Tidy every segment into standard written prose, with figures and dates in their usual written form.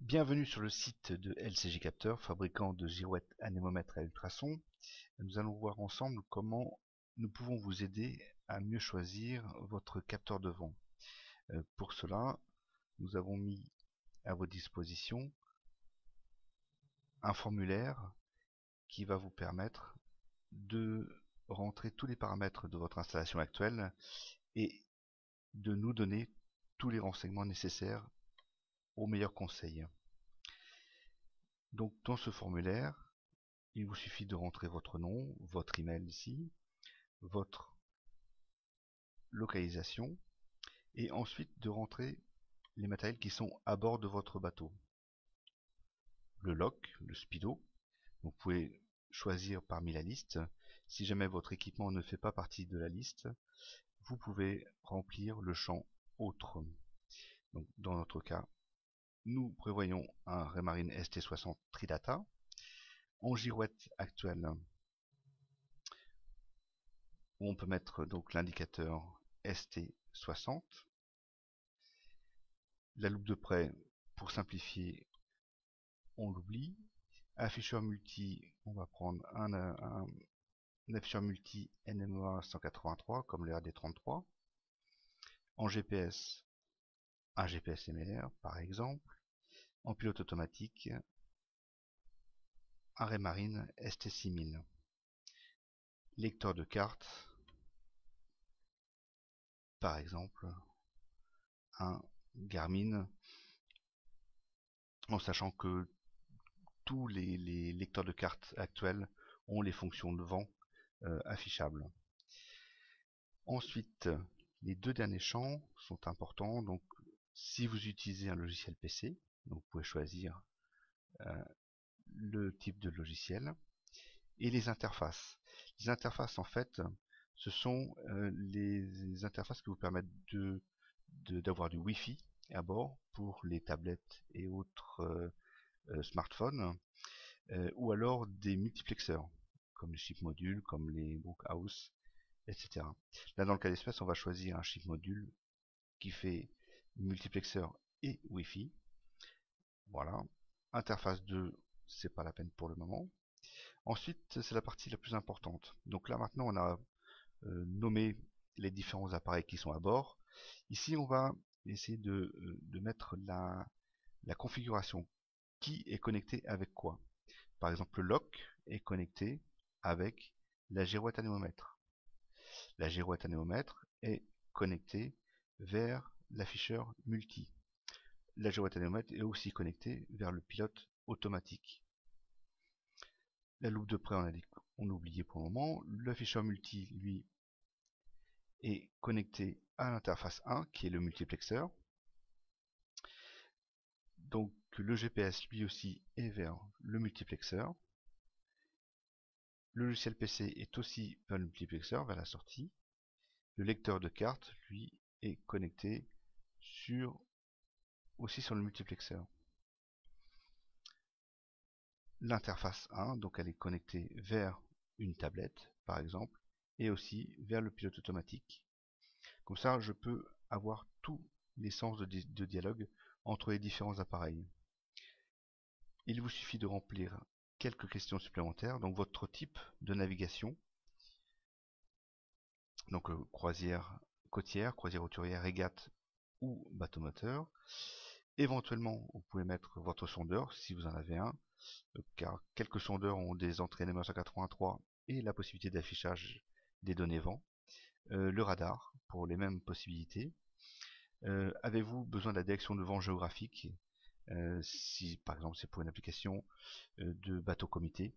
Bienvenue sur le site de LCG Capteur, fabricant de girouettes anémomètres à ultrasons. Nous allons voir ensemble comment nous pouvons vous aider à mieux choisir votre capteur de vent. Pour cela, nous avons mis à votre disposition un formulaire qui va vous permettre de rentrer tous les paramètres de votre installation actuelle et de nous donner tous les renseignements nécessaires aux meilleurs conseils. Donc dans ce formulaire, il vous suffit de rentrer votre nom, votre email ici, votre localisation et ensuite de rentrer les matériels qui sont à bord de votre bateau. Le lock, le speedo, vous pouvez choisir parmi la liste. Si jamais votre équipement ne fait pas partie de la liste, vous pouvez remplir le champ autre. Donc, dans notre cas, nous prévoyons un Raymarine ST60 Tridata. En girouette actuelle, où on peut mettre donc l'indicateur ST60. La loupe de près, pour simplifier, on l'oublie. Afficheur multi, on va prendre un afficheur multi NMEA 183 comme le RD33. En GPS, un GPS MLR par exemple. En pilote automatique, un Raymarine ST6000. Lecteur de carte, par exemple, un Garmin, en sachant que tous les lecteurs de cartes actuels ont les fonctions de vent affichables. Ensuite, les deux derniers champs sont importants. Donc, si vous utilisez un logiciel PC, donc vous pouvez choisir le type de logiciel et les interfaces. Les interfaces, en fait, ce sont les interfaces qui vous permettent d'avoir du Wi-Fi à bord pour les tablettes et autres smartphones, ou alors des multiplexeurs, comme les chip modules, comme les Brookhouse, etc. Là, dans le cas d'espèce, on va choisir un chip module qui fait multiplexeur et Wi-Fi. Voilà. Interface 2, c'est pas la peine pour le moment. Ensuite, c'est la partie la plus importante. Donc là, maintenant, on a nommé les différents appareils qui sont à bord. Ici, on va essayer de mettre la configuration. Qui est connecté avec quoi? Par exemple, le lock est connecté avec la girouette anémomètre. La girouette anémomètre est connectée vers l'afficheur multi. La girouette anémomètre est aussi connectée vers le pilote automatique. La loupe de près, on a oublié pour le moment. L'afficheur multi, lui, est connecté à l'interface 1, qui est le multiplexeur. Donc le GPS, lui aussi, est vers le multiplexeur. Le logiciel PC est aussi vers le multiplexeur, vers la sortie. Le lecteur de carte, lui, est connecté aussi sur le multiplexeur. L'interface 1, donc elle est connectée vers une tablette, par exemple, et aussi vers le pilote automatique. Comme ça, je peux avoir tous les sens de dialogue entre les différents appareils. Il vous suffit de remplir quelques questions supplémentaires, donc votre type de navigation, donc croisière côtière, croisière hauturière, régate ou bateau moteur. Éventuellement, vous pouvez mettre votre sondeur si vous en avez un, car quelques sondeurs ont des entrées NMEA 183 et la possibilité d'affichage des données vent. Le radar pour les mêmes possibilités. Avez-vous besoin de la direction de vent géographique si par exemple c'est pour une application de bateau comité?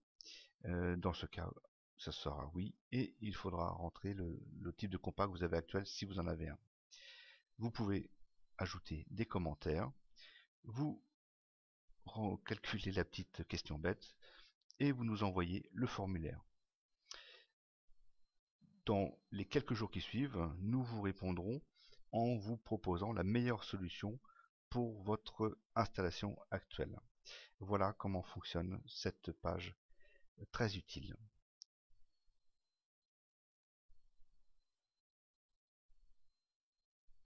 Dans ce cas, ça sera oui, et il faudra rentrer le type de compas que vous avez actuel si vous en avez un. Vous pouvez ajouter des commentaires, vous calculez la petite question bête et vous nous envoyez le formulaire. Dans les quelques jours qui suivent, nous vous répondrons en vous proposant la meilleure solution pour votre installation actuelle. Voilà comment fonctionne cette page très utile.